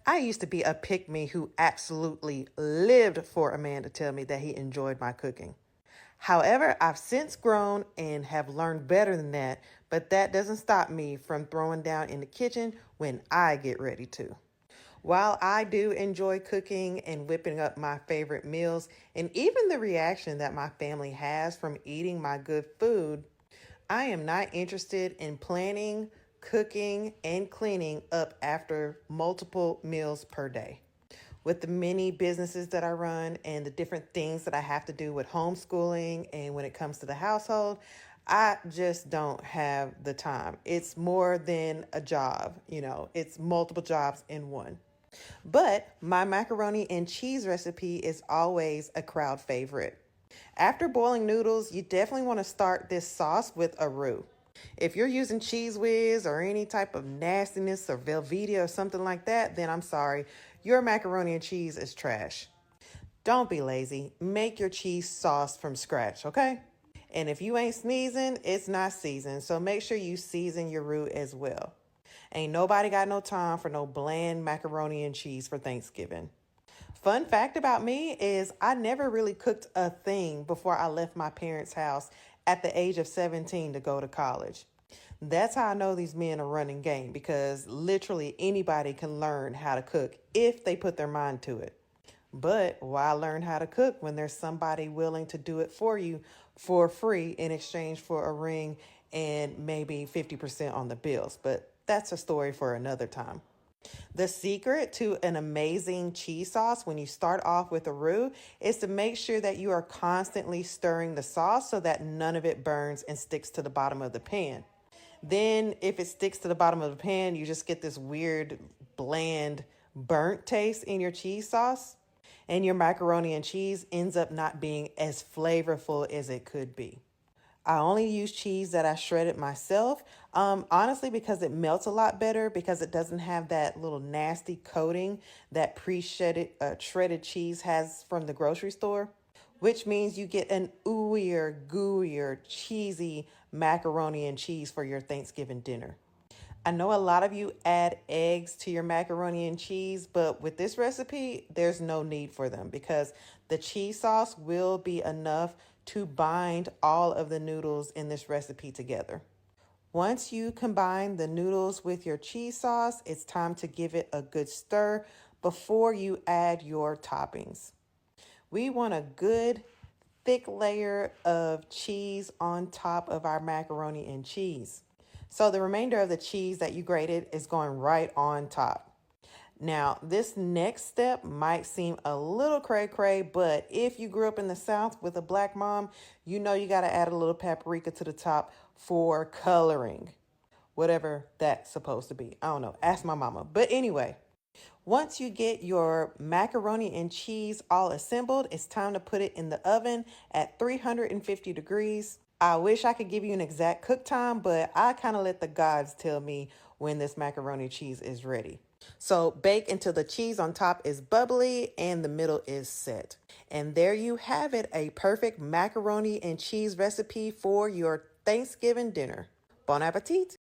I used to be a pick-me who absolutely lived for a man to tell me that he enjoyed my cooking. However, I've since grown and have learned better than that, but that doesn't stop me from throwing down in the kitchen when I get ready to. While I do enjoy cooking and whipping up my favorite meals, and even the reaction that my family has from eating my good food, I am not interested in planning, cooking, and cleaning up after multiple meals per day. With the many businesses that I run and the different things that I have to do with homeschooling and when it comes to the household, I just don't have the time. It's more than a job, it's multiple jobs in one. But my macaroni and cheese recipe is always a crowd favorite. After boiling noodles, you definitely want to start this sauce with a roux. If you're using Cheese Whiz or any type of nastiness or Velveeta or something like that, then I'm sorry, your macaroni and cheese is trash. Don't be lazy. Make your cheese sauce from scratch, okay? And if you ain't sneezing, it's not seasoned, so make sure you season your roux as well. Ain't nobody got no time for no bland macaroni and cheese for Thanksgiving. Fun fact about me is I never really cooked a thing before I left my parents' house at the age of 17 to go to college. That's how I know these men are running game because literally anybody can learn how to cook if they put their mind to it. But why learn how to cook when there's somebody willing to do it for you for free in exchange for a ring and maybe 50% on the bills? But that's a story for another time. The secret to an amazing cheese sauce when you start off with a roux is to make sure that you are constantly stirring the sauce so that none of it burns and sticks to the bottom of the pan. Then, if it sticks to the bottom of the pan, you just get this weird, bland, burnt taste in your cheese sauce, and your macaroni and cheese ends up not being as flavorful as it could be. I only use cheese that I shredded myself, honestly, because it melts a lot better because it doesn't have that little nasty coating that pre-shredded shredded cheese has from the grocery store, which means you get an ooier, gooier, cheesy macaroni and cheese for your Thanksgiving dinner. I know a lot of you add eggs to your macaroni and cheese, but with this recipe, there's no need for them because the cheese sauce will be enough to bind all of the noodles in this recipe together. Once you combine the noodles with your cheese sauce, it's time to give it a good stir before you add your toppings. We want a good thick layer of cheese on top of our macaroni and cheese. So the remainder of the cheese that you grated is going right on top. Now, this next step might seem a little cray-cray, but if you grew up in the South with a black mom, you know you got to add a little paprika to the top for coloring, whatever that's supposed to be. I don't know. Ask my mama. But anyway, once you get your macaroni and cheese all assembled, it's time to put it in the oven at 350 degrees. I wish I could give you an exact cook time, but I kind of let the gods tell me when this macaroni cheese is ready. So bake until the cheese on top is bubbly and the middle is set. And there you have it, a perfect macaroni and cheese recipe for your Thanksgiving dinner. Bon appetit!